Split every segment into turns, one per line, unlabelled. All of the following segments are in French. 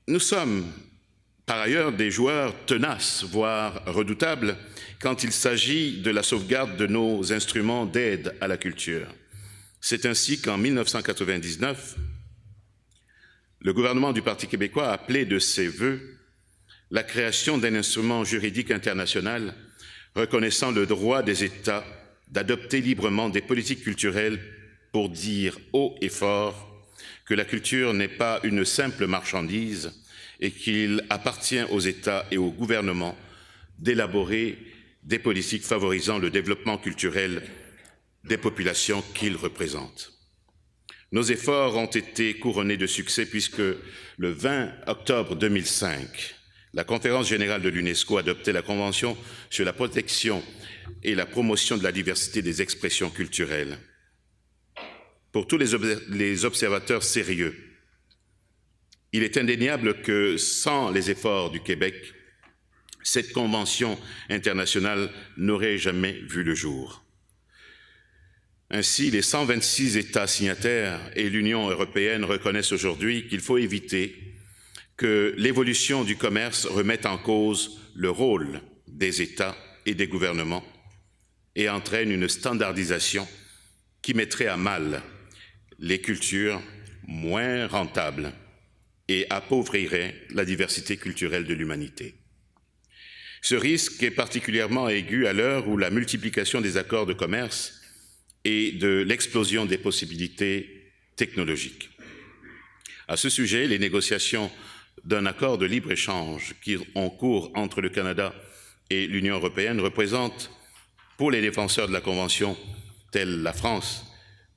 Nous sommes par ailleurs des joueurs tenaces, voire redoutables, quand il s'agit de la sauvegarde de nos instruments d'aide à la culture. C'est ainsi qu'en 1999, le gouvernement du Parti québécois a appelé de ses vœux la création d'un instrument juridique international reconnaissant le droit des États d'adopter librement des politiques culturelles pour dire haut et fort que la culture n'est pas une simple marchandise et qu'il appartient aux États et aux gouvernements d'élaborer des politiques favorisant le développement culturel des populations qu'ils représentent. Nos efforts ont été couronnés de succès puisque le 20 octobre 2005, la Conférence générale de l'UNESCO adoptait la Convention sur la protection et la promotion de la diversité des expressions culturelles. Pour tous les observateurs sérieux, il est indéniable que sans les efforts du Québec, cette convention internationale n'aurait jamais vu le jour. Ainsi, les 126 États signataires et l'Union européenne reconnaissent aujourd'hui qu'il faut éviter que l'évolution du commerce remette en cause le rôle des États et des gouvernements et entraîne une standardisation qui mettrait à mal les cultures moins rentables et appauvrirait la diversité culturelle de l'humanité. Ce risque est particulièrement aigu à l'heure où la multiplication des accords de commerce et de l'explosion des possibilités technologiques. À ce sujet, les négociations d'un accord de libre-échange qui ont cours entre le Canada et l'Union européenne représentent, pour les défenseurs de la Convention, tels la France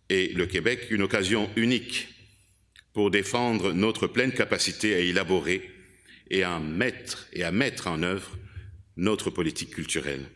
et le Québec, une occasion unique pour défendre notre pleine capacité à élaborer et à mettre en œuvre notre politique culturelle.